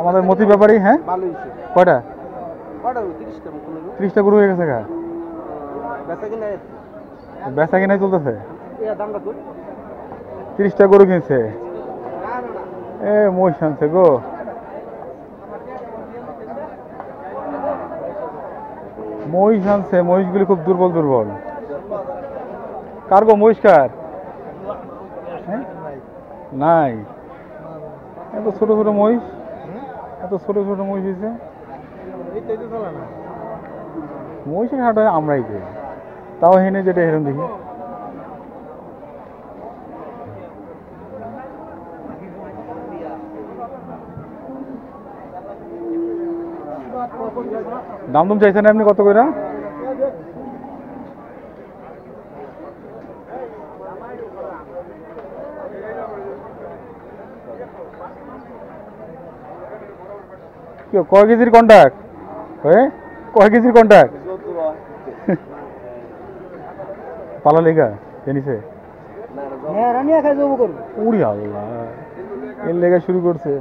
আমাদের মতি ব্যাপারী। হ্যাঁ, কয়টা? 30টা গরু হয়ে গেছে। বেচা কিনাই চলতেছে। 30টা গরু কিনছে। এ মহিষ আনছে গো। মহিষ আনছে, মহিষগুলি খুব দুর্বল দুর্বল। কার গো মহিষ? কার? নাই, এত ছোট ছোট মহিষ, এত ছোট ছোট মহিষ হয়েছে। মহিষের হাট হয় আমরাই করি, তাও হেনে যেটা হেরম দেখি। দাম দাম চাইছেন আপনি কত করে? কয় কেজির কন্ট্যাক্ট? কয় কেজির কন্ট্যাক্ট? পালা লেখা জানিছে? উড়ি আল্লাহ, এর লেখা শুরু করছে।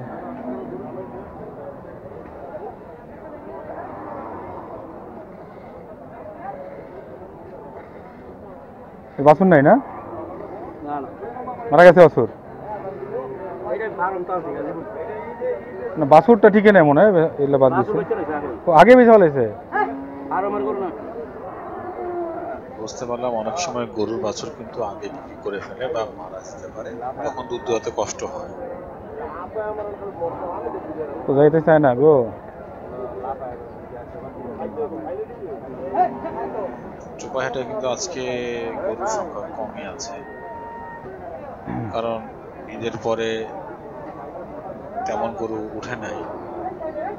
বাছুর নাই না? মারা গেছে বাছুর? না, বাছুরটা ঠিকই নেই মনে হয়, এগুলো বাদ দিচ্ছে। আগে বেশি হলেছে। বুঝতে পারলাম অনেক সময় গরুর বাছুর কিন্তু আগে বিক্রি করে ফেলে বা মারা যেতে পারে, তখন দুধ দোয়াতে কষ্ট হয়। তো যাইতে চায় না গো। চোপাইহাটে কিন্তু আজকে গরুর সংখ্যা কমই আছে, কারণ ঈদের পরে তেমন গরু উঠে নাই।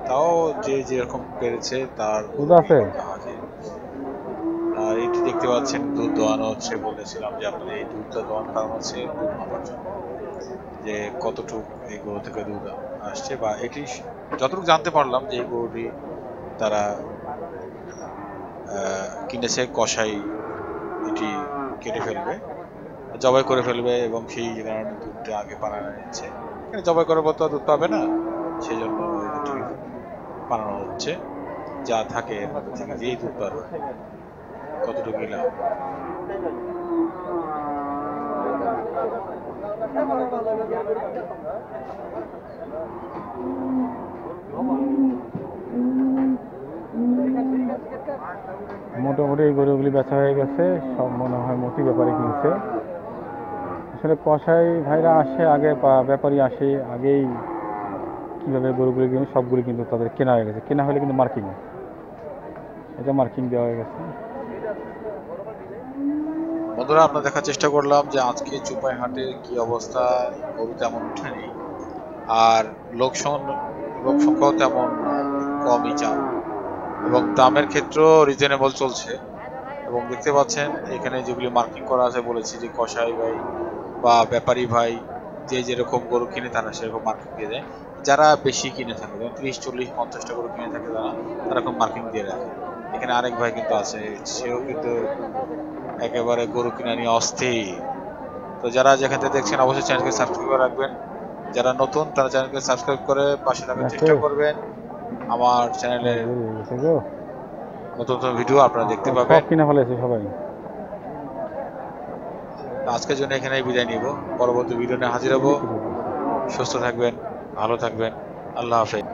তাও যে যেরকম পেরেছে তার হাজির। আর এটি দেখতে পাচ্ছেন দুধ দোয়ানো হচ্ছে। বলেছিলাম যে আপনাদের এই দুধটা দোয়ানোর কারণ হচ্ছে দুধ মাপার জন্য, যে কতটুকু এই গরু থেকে দুধ আসছে, বা এটি যতটুকু জানতে পারলাম যে এই গরুটি তারা কিনেছে কসাই এটি কেটে ফেলবে, জবাই করে ফেলবে, এবং সেই কারণে দুধটা আগে বানানো নিচ্ছে। জবাই করার পর তো দুধ পাবে না, সেই জন্য এটি বানানো হচ্ছে। যা থাকে এর মধ্যে থেকে যেই দুধ পাবে কতটুকু লাভ। মোটামুটি এই গরুগুলি বেচা হয়ে গেছে, সব মনে হয় মতি ব্যাপারে কিনছে। আসলে কসাই ভাইরা আসে আগে, বা ব্যাপারী আসে আগেই, কীভাবে গরুগুলি কিনে সবগুলি কিন্তু তাদের কেনা হয়ে গেছে। কেনা হলে কিন্তু মার্কিং, এটা মার্কিং দেওয়া হয়ে গেছে। বন্ধুরা, আমরা দেখার চেষ্টা করলাম যে আজকে চোপাইহাটের কি অবস্থা। গরু তেমন উঠেনি, আর লোক সংখ্যাও তেমন কমই চান, এবং দামের ক্ষেত্রেও রিজনেবল চলছে। এবং দেখতে পাচ্ছেন এখানে যেগুলি মার্কিং করা আছে, বলেছি যে কসাই ভাই বা ব্যাপারী ভাই যে যেরকম গরু কিনে তারা সেরকম মার্কিং দিয়ে দেয়। যারা বেশি কিনে থাকে, যেমন 30, 40, 50টা গরু কিনে থাকে তারা এরকম মার্কিং দিয়ে রাখে। এখানে আরেক ভাই কিন্তু আছে, সেও কিন্তু একেবারে গরু কিনা নিয়ে অস্থির। তো যারা যেখান থেকে দেখছেন অবশ্যই চ্যানেলকে সাবস্ক্রাইব করে রাখবেন। যারা নতুন তারা চ্যানেলকে সাবস্ক্রাইব করে পাশে থাকার চেষ্টা করবেন। আমার চ্যানেলে নতুন নতুন ভিডিও আপনারা দেখতে পাবেন। কিনা ফেলেছে সবাই। আজকের জন্য এখানেই বিদায় নিব, পরবর্তী ভিডিও নিয়ে হাজির হব। সুস্থ থাকবেন, ভালো থাকবেন, আল্লাহ হাফেজ।